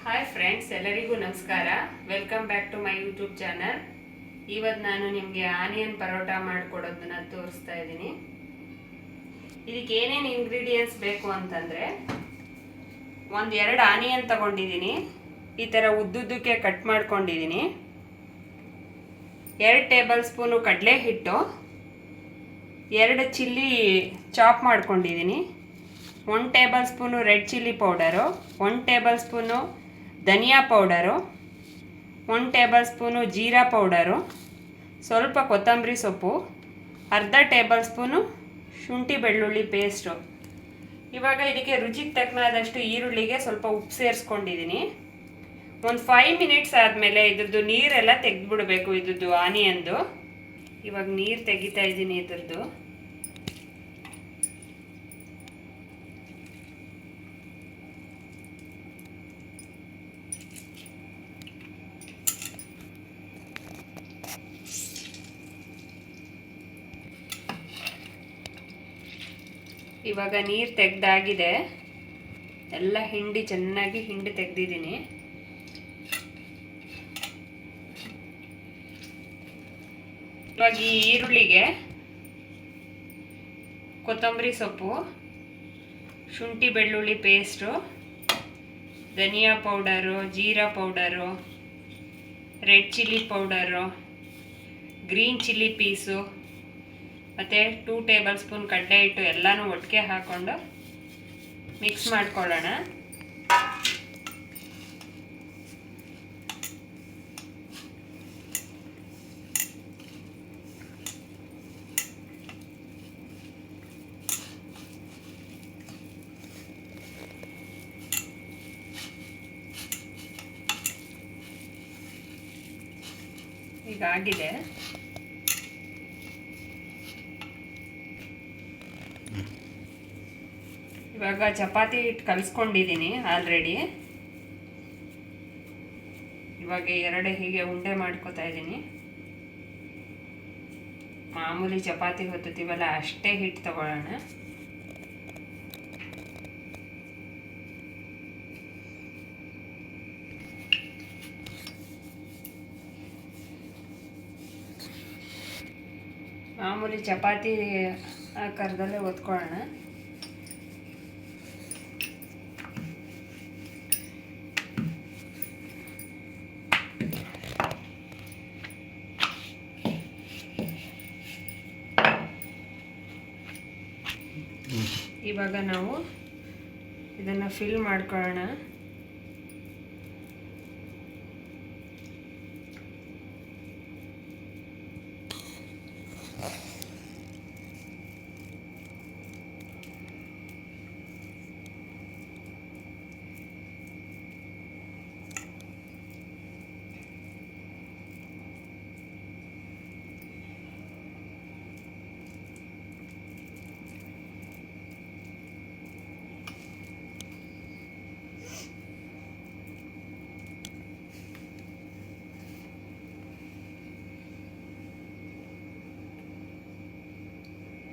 Hi friends, ಎಲ್ಲರಿಗೂ ನಮಸ್ಕಾರ. Welcome back to my YouTube channel. ಇವತ್ತು ನಾನು ನಿಮಗೆ ಆನಿಯನ್ ಪರೋಟ ಮಾಡಿಕೊಡೋದನ್ನ ತೋರಿಸ್ತಾ ಇದ್ದೀನಿ. ಇದಕ್ಕೆ ಏನೇನು ಇಂಗ್ರೀಡಿಯೆಂಟ್ಸ್ ಬೇಕು ಅಂತಂದರೆ, ಒಂದು 2 ಆನಿಯನ್ ತಗೊಂಡಿದ್ದೀನಿ. ಈ ಥರ ಉದ್ದುದ್ದಕ್ಕೆ ಕಟ್ ಮಾಡ್ಕೊಂಡಿದ್ದೀನಿ. 2 ಟೇಬಲ್ ಸ್ಪೂನು ಕಡಲೆ ಹಿಟ್ಟು, 2 ಚಿಲ್ಲಿ ಚಾಪ್ ಮಾಡ್ಕೊಂಡಿದ್ದೀನಿ, 1 table spoon red chilli powder, 1 table spoon ಧನಿಯಾ ಪೌಡರು, 1 ಟೇಬಲ್ ಸ್ಪೂನು ಜೀರಾ ಪೌಡರು, ಸ್ವಲ್ಪ ಕೊತ್ತಂಬರಿ ಸೊಪ್ಪು, ಅರ್ಧ ಟೇಬಲ್ ಸ್ಪೂನು ಶುಂಠಿ ಬೆಳ್ಳುಳ್ಳಿ ಪೇಸ್ಟು. ಇವಾಗ ಇದಕ್ಕೆ ರುಚಿಗೆ ತಕ್ಕನಾದಷ್ಟು ಈರುಳ್ಳಿಗೆ ಸ್ವಲ್ಪ ಉಪ್ಪು ಸೇರಿಸ್ಕೊಂಡಿದ್ದೀನಿ. ಒಂದು 5 ಮಿನಿಟ್ಸ್ ಆದಮೇಲೆ ಇದ್ರದ್ದು ನೀರೆಲ್ಲ ತೆಗೆದುಬಿಡಬೇಕು, ಇದ್ರದ್ದು ಆನಿಯನ್ದು. ಇವಾಗ ನೀರು ತೆಗಿತಾ ಇದ್ದೀನಿ ಇದ್ರದ್ದು. ಇವಾಗ ನೀರು ತೆಗೆದಾಗಿದೆ, ಎಲ್ಲ ಚೆನ್ನಾಗಿ ಹಿಂಡಿ ತೆಗೆದಿದ್ದೀನಿ. ಇವಾಗ ಈ ಈರುಳ್ಳಿಗೆ ಕೊತ್ತಂಬರಿ ಸೊಪ್ಪು, ಶುಂಠಿ ಬೆಳ್ಳುಳ್ಳಿ ಪೇಸ್ಟು, ಧನಿಯಾ ಪೌಡರು, ಜೀರಾ powder, red chilli powder, green chilli piece ಮತ್ತು 2 ಟೇಬಲ್ ಸ್ಪೂನ್ ಕಡಲೆ ಹಿಟ್ಟು ಎಲ್ಲನೂ ಒಟ್ಟಿಗೆ ಹಾಕ್ಕೊಂಡು ಮಿಕ್ಸ್ ಮಾಡ್ಕೊಳ್ಳೋಣ. ಈಗಾಗಿದೆ. ಇವಾಗ ಚಪಾತಿ ಹಿಟ್ಟು ಕಲಿಸ್ಕೊಂಡಿದ್ದೀನಿ ಆಲ್ರೆಡಿ. ಇವಾಗ 2 ಹೀಗೆ ಉಂಡೆ ಮಾಡ್ಕೋತಾ ಇದ್ದೀನಿ. ಮಾಮೂಲಿ ಚಪಾತಿ ಹೊತ್ತುತ್ತೀವಲ್ಲ ಅಷ್ಟೇ ಹಿಟ್ಟು ತಗೊಳ್ಳೋಣ. ಮಾಮೂಲಿ ಚಪಾತಿ ಆಕಾರದಲ್ಲೇ ಒತ್ಕೊಳ್ಳೋಣ. ಇವಾಗ ನಾವು ಇದನ್ನು ಫಿಲ್ ಮಾಡ್ಕೊಳ್ಳೋಣ.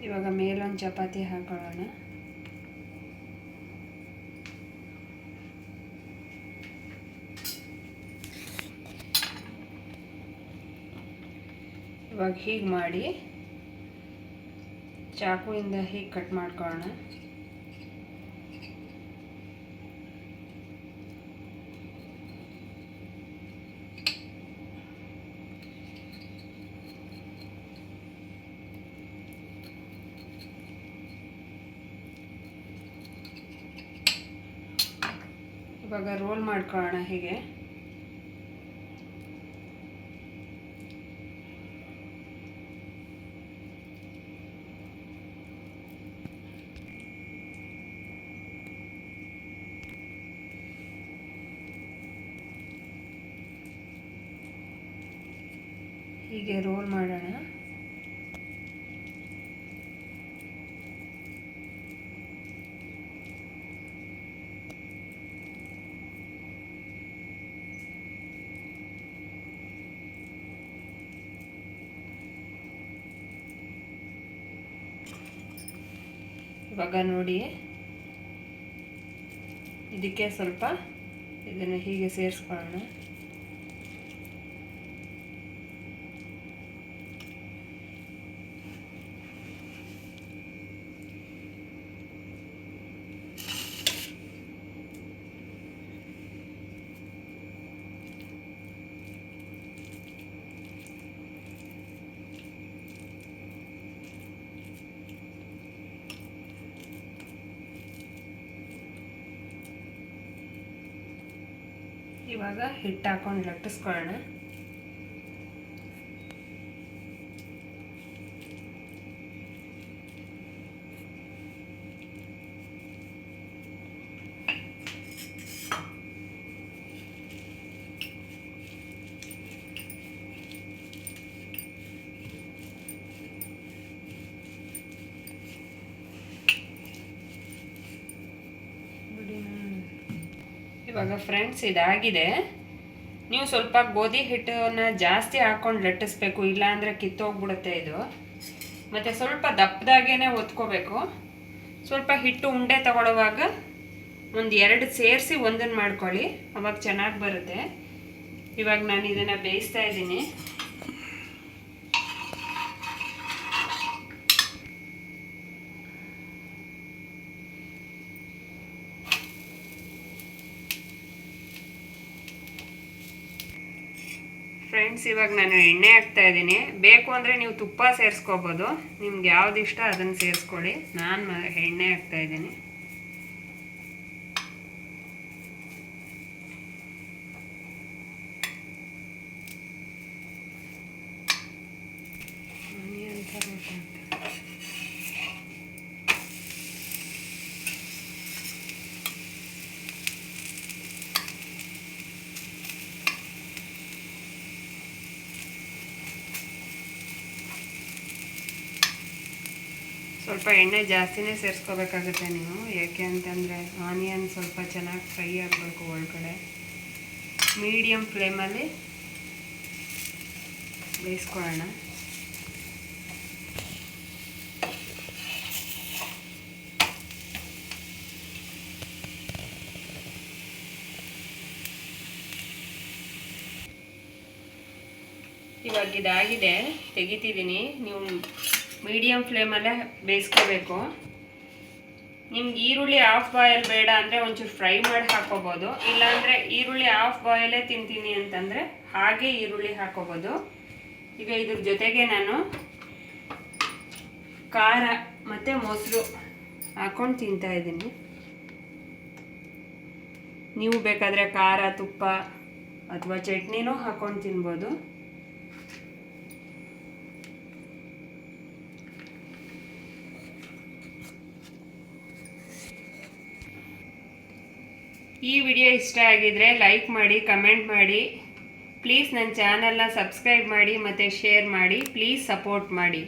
ಇವಾಗ ಮೇಲೊಂದು ಚಪಾತಿ ಹಾಕೊಳ್ಳೋಣ. ಇವಾಗ ಹೀಗೆ ಮಾಡಿ ಚಾಕುವಿಂದ ಹೀಗೆ ಕಟ್ ಮಾಡ್ಕೊಳ್ಳೋಣ. ಇವಾಗ ರೋಲ್ ಮಾಡ್ಕೊಳ್ಳೋಣ ಹೀಗೆ. ಹೀಗೆ ರೋಲ್ ಮಾಡೋಣ. ಇವಾಗ ನೋಡಿ, ಇದಕ್ಕೆ ಸ್ವಲ್ಪ ಇದನ್ನು ಹೀಗೆ ಸೇರಿಸ್ಕೊಳ್ಳೋಣ. ಇವಾಗ ಹಿಟ್ಟು ಹಾಕೊಂಡು ಲಟ್ಟಿಸ್ಕೊಳ್ಳೋಣ. ಇವಾಗ ಫ್ರೆಂಡ್ಸ್ ಇದಾಗಿದೆ. ನೀವು ಸ್ವಲ್ಪ ಗೋಧಿ ಹಿಟ್ಟನ್ನು ಜಾಸ್ತಿ ಹಾಕ್ಕೊಂಡು ಲಟ್ಟಿಸ್ಬೇಕು, ಇಲ್ಲಾಂದರೆ ಕಿತ್ತೋಗ್ಬಿಡುತ್ತೆ ಇದು. ಮತ್ತು ಸ್ವಲ್ಪ ದಪ್ಪದಾಗೇ ಒತ್ಕೋಬೇಕು. ಸ್ವಲ್ಪ ಹಿಟ್ಟು ಉಂಡೆ ತಗೊಳ್ಳುವಾಗ ಒಂದು 2 ಸೇರಿಸಿ ಒಂದನ್ನು ಮಾಡ್ಕೊಳ್ಳಿ, ಅವಾಗ ಚೆನ್ನಾಗಿ ಬರುತ್ತೆ. ಇವಾಗ ನಾನು ಇದನ್ನು ಬೇಯಿಸ್ತಾ ಇದ್ದೀನಿ. ಫ್ರೆಂಡ್ಸ್ ಇವಾಗ ನಾನು ಎಣ್ಣೆ ಹಾಕ್ತಾ ಇದ್ದೀನಿ. ಬೇಕು ಅಂದರೆ ನೀವು ತುಪ್ಪ ಸೇರಿಸ್ಕೋಬೋದು, ನಿಮ್ಗೆ ಯಾವ್ದು ಇಷ್ಟ ಅದನ್ನು ಸೇರಿಸ್ಕೊಳ್ಳಿ. ನಾನು ಎಣ್ಣೆ ಹಾಕ್ತಾ ಇದ್ದೀನಿ. ಸ್ವಲ್ಪ ಎಣ್ಣೆ ಜಾಸ್ತಿನೇ ಸೇರಿಸ್ಕೋಬೇಕಾಗುತ್ತೆ ನೀವು, ಯಾಕೆ ಅಂತಂದರೆ ಆನಿಯನ್ ಸ್ವಲ್ಪ ಚೆನ್ನಾಗಿ ಫ್ರೈ ಆಗಬೇಕು ಒಳಗಡೆ. ಮೀಡಿಯಮ್ ಫ್ಲೇಮಲ್ಲಿ ಬೇಯಿಸ್ಕೊಳ್ಳೋಣ. ಇವಾಗ ಇದಾಗಿದೆ, ತೆಗಿತಿದ್ದೀನಿ. ನೀವು ಮೀಡಿಯಮ್ ಫ್ಲೇಮಲ್ಲೇ ಬೇಯಿಸ್ಕೋಬೇಕು. ನಿಮ್ಗೆ ಈರುಳ್ಳಿ ಹಾಫ್ ಬಾಯಲ್ ಬೇಡ ಅಂದರೆ ಒಂಚೂರು ಫ್ರೈ ಮಾಡಿ ಹಾಕೋಬೋದು, ಇಲ್ಲಾಂದರೆ ಈರುಳ್ಳಿ ಹಾಫ್ ಬಾಯಲ್ಲೇ ತಿಂತೀನಿ ಅಂತಂದರೆ ಹಾಗೆ ಈರುಳ್ಳಿ ಹಾಕೋಬೋದು. ಈಗ ಇದ್ರ ಜೊತೆಗೆ ನಾನು ಖಾರ ಮತ್ತು ಮೊಸರು ಹಾಕ್ಕೊಂಡು ತಿಂತಾಯಿದ್ದೀನಿ. ನೀವು ಬೇಕಾದರೆ ಖಾರ, ತುಪ್ಪ ಅಥವಾ ಚಟ್ನಿನೂ ಹಾಕ್ಕೊಂಡು ತಿನ್ಬೋದು. ಈ ವಿಡಿಯೋ ಇಷ್ಟ ಆಗಿದ್ರೆ ಲೈಕ್ ಮಾಡಿ, ಕಮೆಂಟ್ ಮಾಡಿ. ಪ್ಲೀಸ್ ನನ್ನ ಚಾನಲ್ನ ಸಬ್ಸ್ಕ್ರೈಬ್ ಮಾಡಿ ಮತ್ತು ಶೇರ್ ಮಾಡಿ. ಪ್ಲೀಸ್ ಸಪೋರ್ಟ್ ಮಾಡಿ.